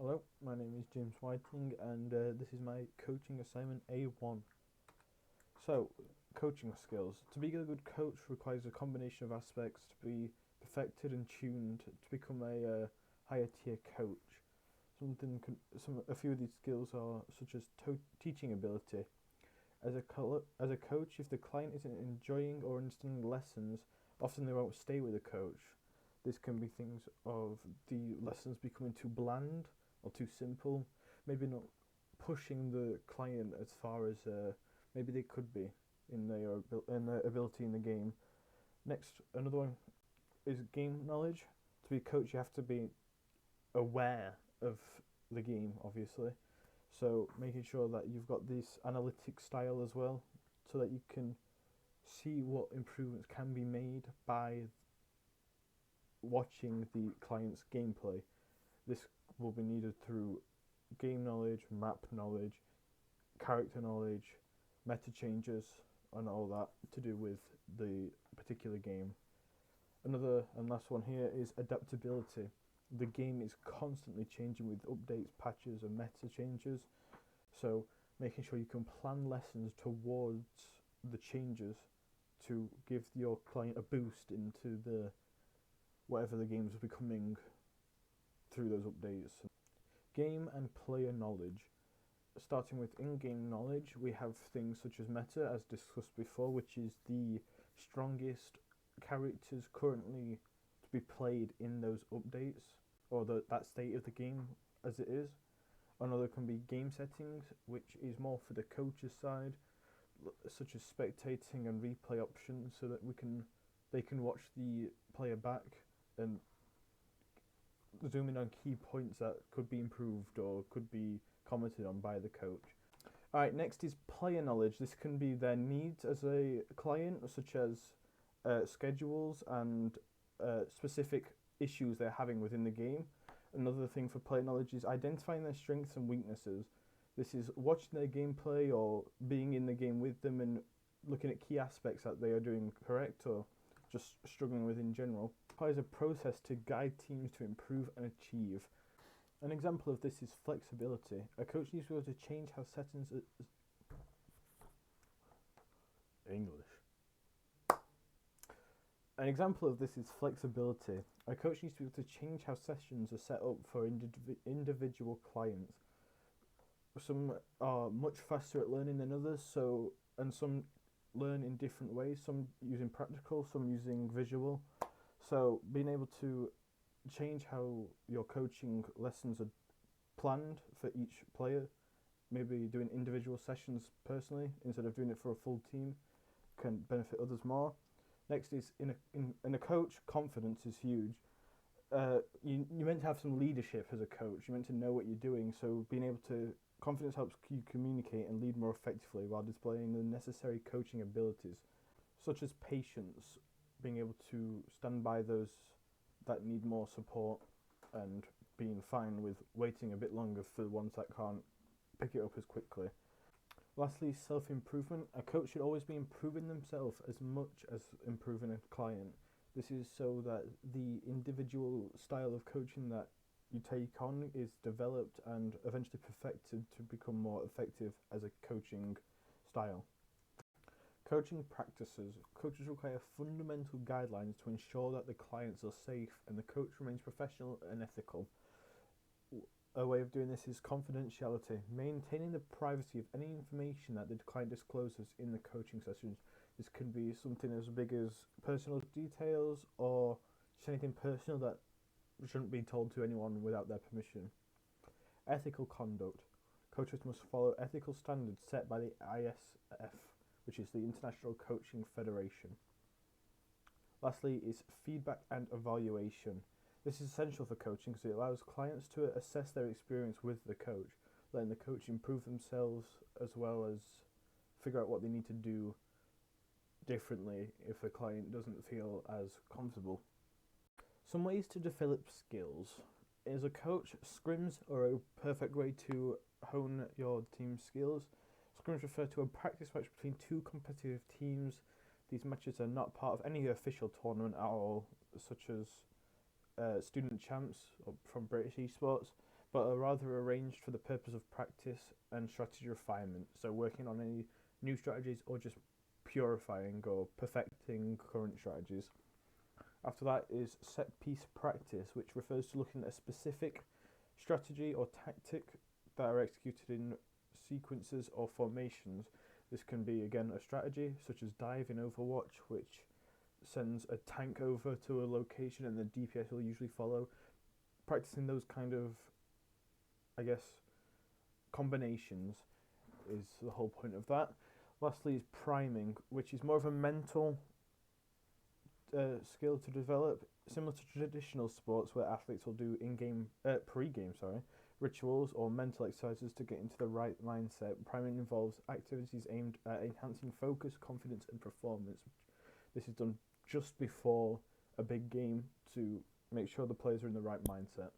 Hello, my name is James Whiting, and this is my coaching assignment A1. So, coaching skills. To be a good coach requires a combination of aspects to be perfected and tuned to become a higher tier coach. A few of these skills are such as teaching ability. As a coach, if the client isn't enjoying or understanding the lessons, often they won't stay with the coach. This can be things of the lessons becoming too bland or too simple, maybe not pushing the client as far as maybe they could be in their ability in the game. Next, another one is game knowledge. To be a coach, you have to be aware of the game, obviously. So making sure that you've got this analytic style as well, so that you can see what improvements can be made by watching the client's gameplay. This will be needed through game knowledge, map knowledge, character knowledge, meta changes, and all that to do with the particular game. Another and last one here is adaptability. The game is constantly changing with updates, patches, and meta changes. So making sure you can plan lessons towards the changes to give your client a boost into the whatever the game's becoming through those updates. Game and player knowledge. Starting with in-game knowledge, we have things such as meta, as discussed before, which is the strongest characters currently to be played in those updates, or that state of the game as it is. Another can be game settings, which is more for the coach's side, such as spectating and replay options, so that they can watch the player back and zoom in on key points that could be improved or could be commented on by the coach. Alright, next is player knowledge. This can be their needs as a client, such as schedules and specific issues they're having within the game. Another thing for player knowledge is identifying their strengths and weaknesses. This is watching their gameplay or being in the game with them and looking at key aspects that they are doing correct or just struggling with in general. Requires a process to guide teams to improve and achieve. An example of this is flexibility. A coach needs to be able to change how settings English. An example of this is flexibility. A coach needs to be able to change how sessions are set up for individual clients. Some are much faster at learning than others, and some learn in different ways, some using practical, some using visual. So being able to change how your coaching lessons are planned for each player, maybe doing individual sessions personally instead of doing it for a full team, can benefit others more. Next is in a coach, confidence is huge. You're meant to have some leadership as a coach. You're meant to know what you're doing. So being able to confidence helps you communicate and lead more effectively while displaying the necessary coaching abilities, such as patience, being able to stand by those that need more support and being fine with waiting a bit longer for the ones that can't pick it up as quickly. Lastly, self-improvement. A coach should always be improving themselves as much as improving a client. This is so that the individual style of coaching that you take on is developed and eventually perfected to become more effective as a coaching style. Coaching practices. Coaches require fundamental guidelines to ensure that the clients are safe and the coach remains professional and ethical. A way of doing this is confidentiality, maintaining the privacy of any information that the client discloses in the coaching sessions. This can be something as big as personal details or just anything personal that shouldn't be told to anyone without their permission. Ethical conduct. Coaches must follow ethical standards set by the ISF, which is the International Coaching Federation. Lastly is feedback and evaluation. This is essential for coaching because it allows clients to assess their experience with the coach, letting the coach improve themselves as well as figure out what they need to do differently if the client doesn't feel as comfortable. Some ways to develop skills. As a coach, scrims are a perfect way to hone your team's skills. Scrims refer to a practice match between two competitive teams. These matches are not part of any official tournament at all, such as Student Champs from British Esports, but are rather arranged for the purpose of practice and strategy refinement. So working on any new strategies or just purifying or perfecting current strategies. After that is set piece practice, which refers to looking at a specific strategy or tactic that are executed in sequences or formations. This can be again a strategy such as dive in Overwatch, which sends a tank over to a location and the DPS will usually follow. Practicing those kind of, I guess, combinations is the whole point of that. Lastly is priming, which is more of a mental skill to develop, similar to traditional sports where athletes will do pre-game, rituals or mental exercises to get into the right mindset. Priming involves activities aimed at enhancing focus, confidence, and performance. This is done just before a big game to make sure the players are in the right mindset.